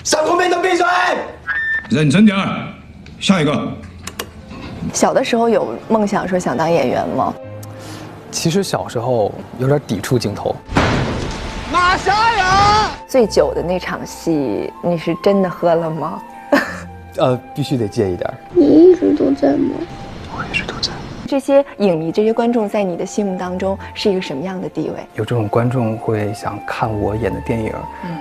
上后面都闭嘴！认真点儿，下一个。小的时候有梦想说想当演员吗？其实小时候有点抵触镜头。马啥呀？最久的那场戏，你是真的喝了吗？必须得戒一点。你一直都在吗？我一直都在。这些影迷、这些观众在你的心目当中是一个什么样的地位？有这种观众会想看我演的电影，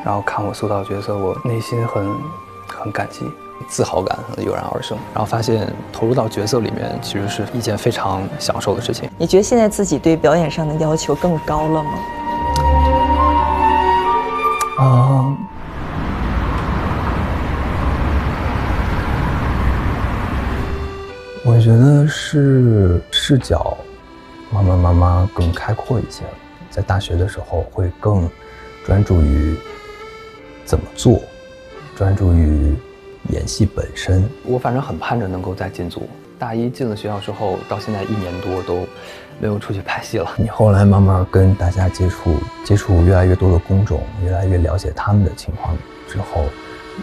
然后看我塑造角色，我内心很感激，自豪感油然而生。然后发现投入到角色里面，其实是一件非常享受的事情。你觉得现在自己对表演上的要求更高了吗？我觉得是视角慢慢更开阔一些了。在大学的时候会更专注于怎么做，专注于演戏本身。我反正很盼着能够再进组。大一进了学校之后，到现在1年多都没有出去拍戏了。你后来慢慢跟大家接触越来越多的工种，越来越了解他们的情况之后，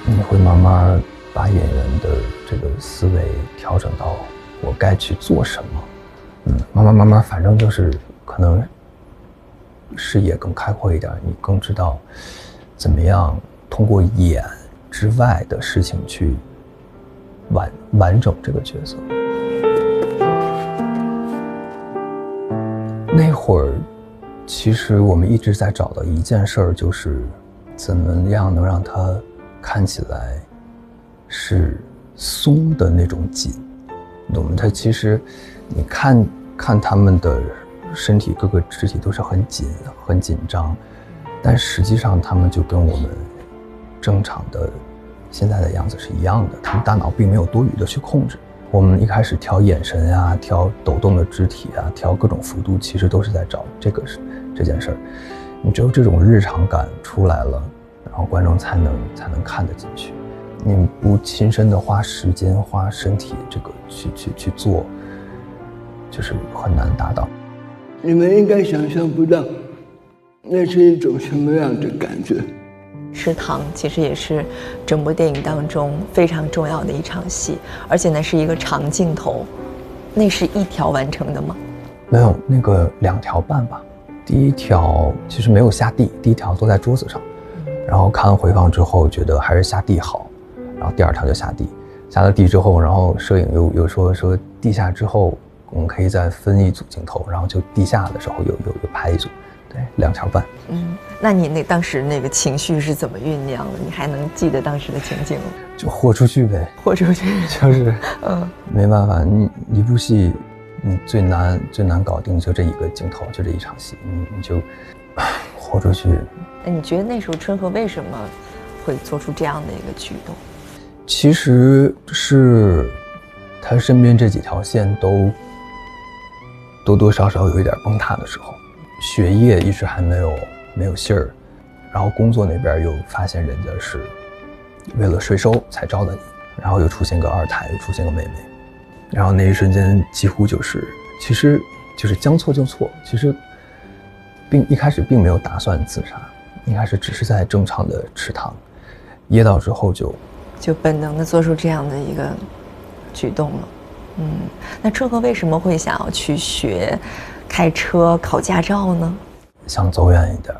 你会慢慢把演员的这个思维调整到我该去做什么。慢慢，反正就是可能视野更开阔一点，你更知道怎么样通过演之外的事情去完整这个角色。那会儿，其实我们一直在找的一件事儿，就是怎么样能让它看起来是松的那种紧。我们它其实，你看他们的身体各个肢体都是很紧张，但实际上他们就跟我们正常的现在的样子是一样的，他们大脑并没有多余的去控制。我们一开始调眼神啊，调抖动的肢体啊，调各种幅度，其实都是在找这件事儿。你只有这种日常感出来了，然后观众才能看得进去。你不亲身的花时间花身体这个去做，就是很难达到。你们应该想象不到，那是一种什么样的感觉。食堂其实也是整部电影当中非常重要的一场戏，而且呢是一个长镜头。那是一条完成的吗？没有，那个2条半吧。第一条其实没有下地，第一条坐在桌子上，然后看完回放之后觉得还是下地好，然后第2条就下地。下了地之后，然后摄影又说地下之后我们可以再分一组镜头，然后就地下的时候又拍一组。对，2条半。那你当时那个情绪是怎么酝酿的？你还能记得当时的情景吗？就豁出去呗，豁出去，就是没办法，你一部戏，最难搞定就这一个镜头，就这一场戏，你就豁出去。你觉得那时候春和为什么会做出这样的一个举动？其实是他身边这几条线都多多少少有一点崩塌的时候。学业一直还没有信儿，然后工作那边又发现人家是为了税收才招的你，然后又出现个2胎，又出现个妹妹，然后那一瞬间几乎其实就是将错就错，其实一开始并没有打算自杀，一开始只是在正常的吃糖，噎到之后就本能的做出这样的一个举动了。那春和为什么会想要去学开车考驾照呢？想走远一点，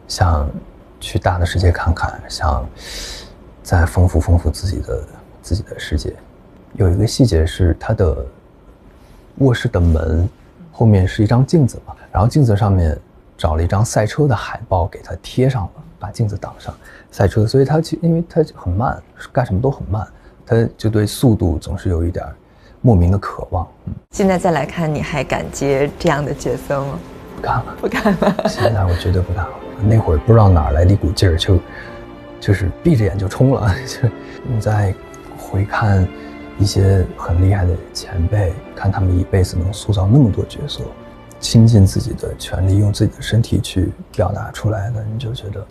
想去大的世界看看，想再丰富自己的世界。有一个细节是他的卧室的门后面是一张镜子嘛，然后镜子上面找了一张赛车的海报给他贴上了，把镜子挡上。赛车，所以因为他很慢，干什么都很慢，他就对速度总是有一点莫名的渴望。现在再来看，你还敢接这样的角色吗？不干了。现在我绝对不干了。那会儿不知道哪来的一股劲儿，就是闭着眼就冲了。就你再回看一些很厉害的前辈，看他们一辈子能塑造那么多角色，倾尽自己的全力，用自己的身体去表达出来的，你就觉得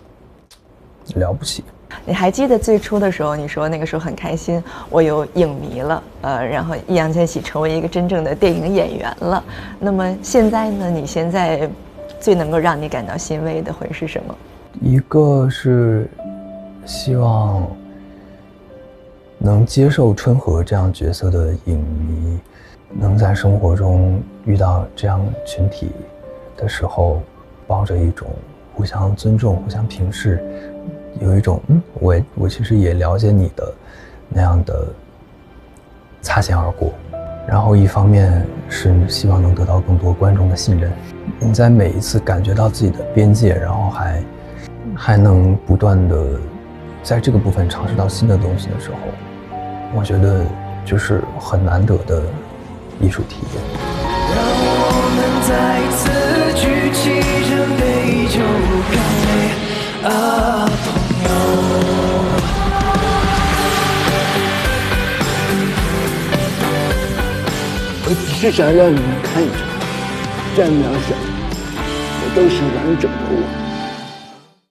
了不起。你还记得最初的时候，你说那个时候很开心，我有影迷了，然后易烊千玺成为一个真正的电影演员了。那么现在呢？你现在最能够让你感到欣慰的会是什么？一个是希望能接受春和这样角色的影迷，能在生活中遇到这样群体的时候，抱着一种互相尊重、互相平视，有一种我其实也了解你的那样的擦肩而过。然后一方面是希望能得到更多观众的信任。你在每一次感觉到自己的边界，然后还能不断的在这个部分尝试到新的东西的时候，我觉得就是很难得的艺术体验。让我们再次举起这杯酒，干杯啊，朋友！我只是想让你们看着，再渺小，我都是完整的我。